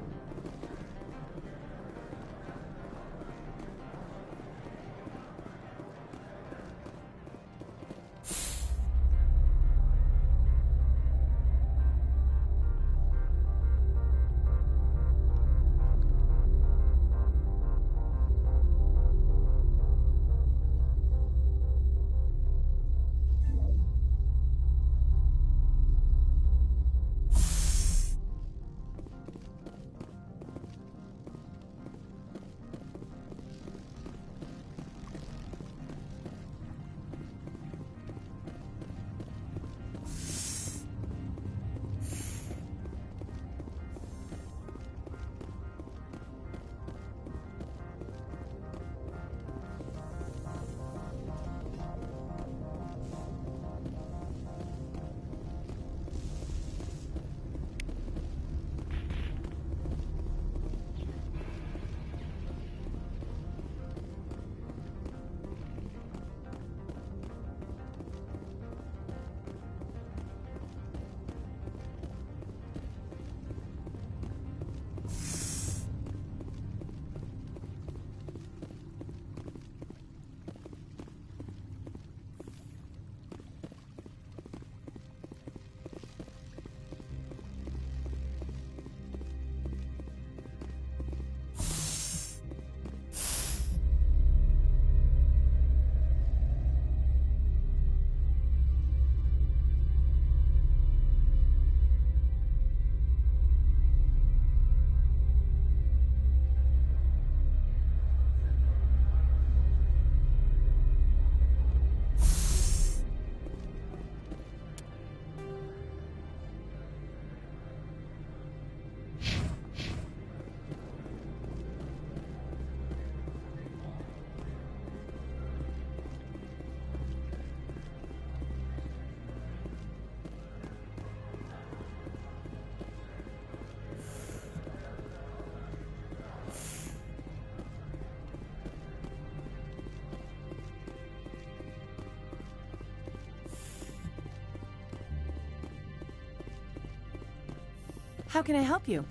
How can I help you?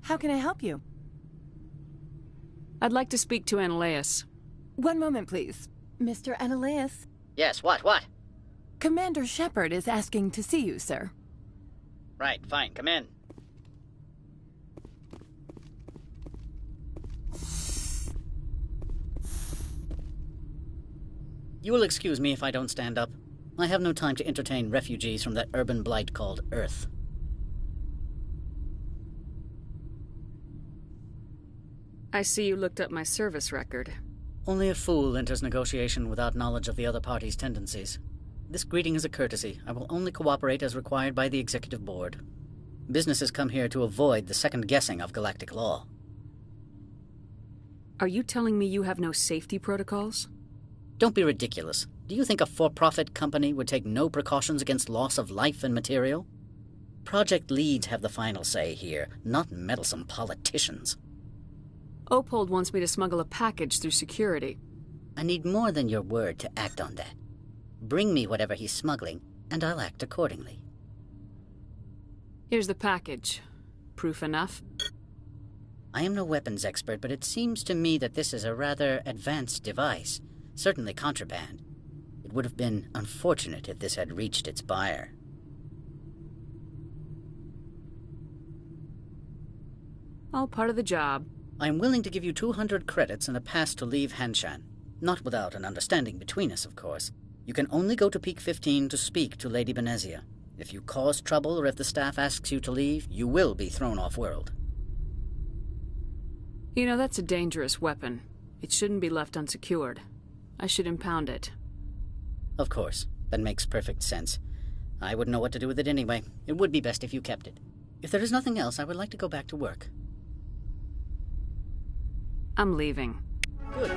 How can I help you? I'd like to speak to Analeas. One moment, please. Mr. Analeas? Yes, what? Commander Shepard is asking to see you, sir. Right, fine, come in. You will excuse me if I don't stand up. I have no time to entertain refugees from that urban blight called Earth. I see you looked up my service record. Only a fool enters negotiation without knowledge of the other party's tendencies. This greeting is a courtesy. I will only cooperate as required by the Executive Board. Businesses come here to avoid the second guessing of galactic law. Are you telling me you have no safety protocols? Don't be ridiculous. Do you think a for-profit company would take no precautions against loss of life and material? Project leads have the final say here, not meddlesome politicians. Opold wants me to smuggle a package through security. I need more than your word to act on that. Bring me whatever he's smuggling, and I'll act accordingly. Here's the package. Proof enough? I am no weapons expert, but it seems to me that this is a rather advanced device. Certainly contraband. It would have been unfortunate if this had reached its buyer. All part of the job. I am willing to give you 200 credits and a pass to leave Hanshan. Not without an understanding between us, of course. You can only go to Peak 15 to speak to Lady Benezia. If you cause trouble or if the staff asks you to leave, you will be thrown off-world. You know, that's a dangerous weapon. It shouldn't be left unsecured. I should impound it. Of course. That makes perfect sense. I wouldn't know what to do with it anyway. It would be best if you kept it. If there is nothing else, I would like to go back to work. I'm leaving. Good.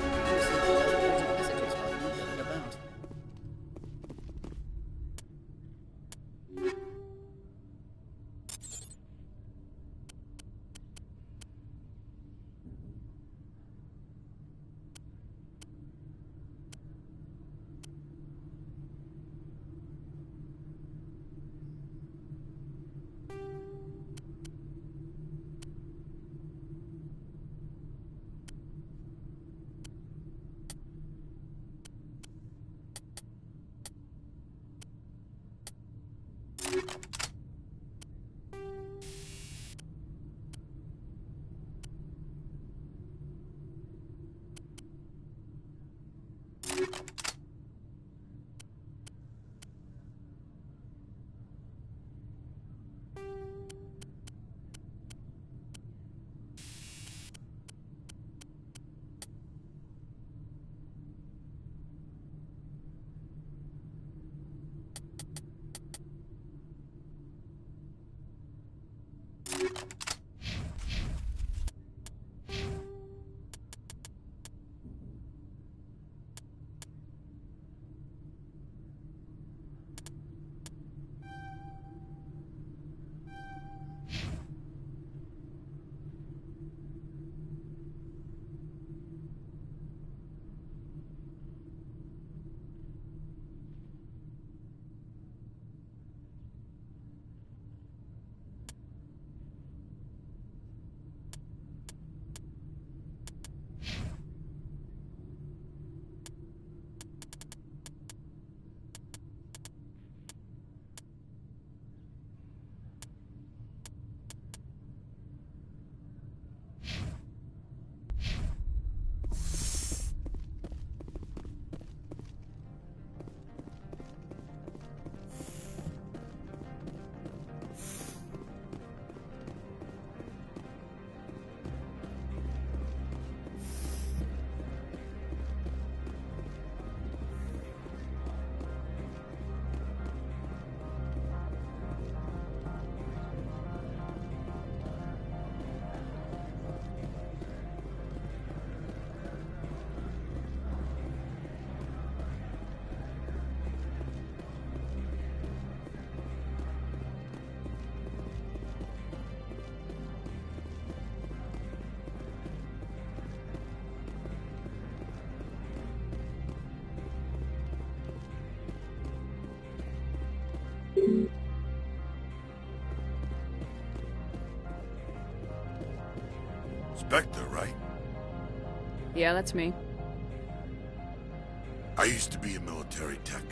Spectre, right? Yeah, that's me. I used to be a military tech.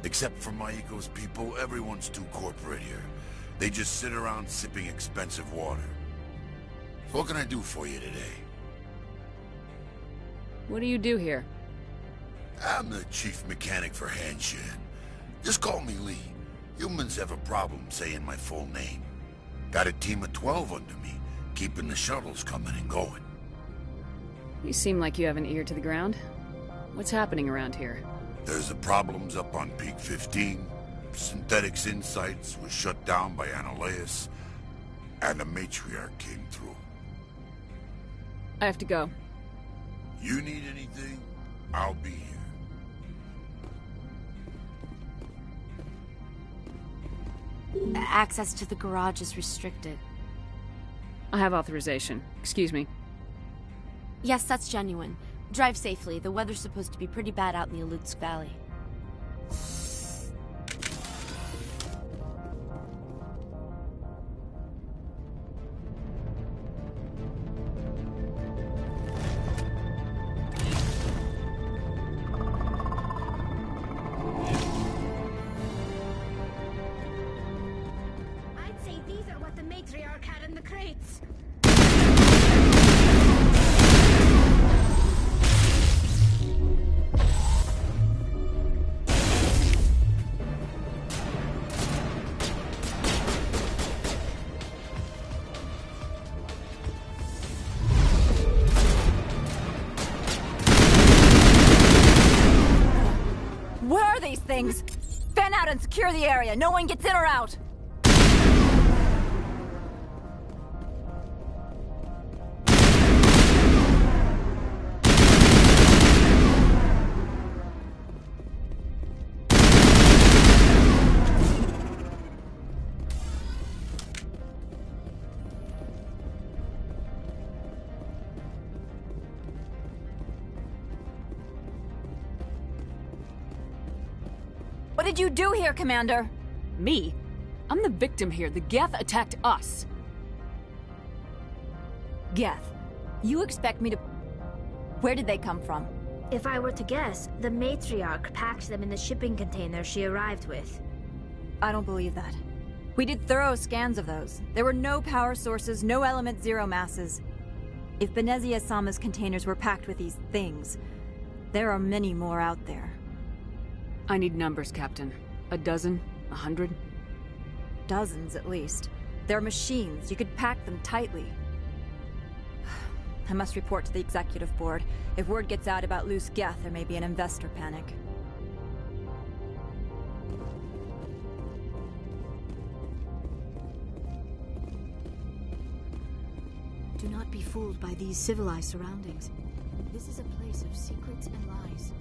Except for Maiko's people, everyone's too corporate here. They just sit around sipping expensive water. So what can I do for you today? What do you do here? I'm the chief mechanic for Hanshan. Just call me Lee. Humans have a problem saying my full name. Got a team of 12 under me, keeping the shuttles coming and going. You seem like you have an ear to the ground. What's happening around here? There's the problems up on Peak 15. Synthetics Insights was shut down by Ananias, and the Matriarch came through. I have to go. You need anything, I'll be here. Access to the garage is restricted. I have authorization. Excuse me. Yes, that's genuine. Drive safely. The weather's supposed to be pretty bad out in the Alutsk Valley. I'd say these are what the Matriarch had in the crates. Where are these things? Fan out and secure the area. No one gets in or out. What did you do here, Commander? Me? I'm the victim here. The Geth attacked us. Geth, you expect me to... Where did they come from? If I were to guess, the Matriarch packed them in the shipping container she arrived with. I don't believe that. We did thorough scans of those. There were no power sources, no element zero masses. If Benezia Sama's containers were packed with these things, there are many more out there. I need numbers, Captain. A dozen? 100? Dozens, at least. They're machines. You could pack them tightly. I must report to the Executive Board. If word gets out about loose Geth, there may be an investor panic. Do not be fooled by these civilized surroundings. This is a place of secrets and lies.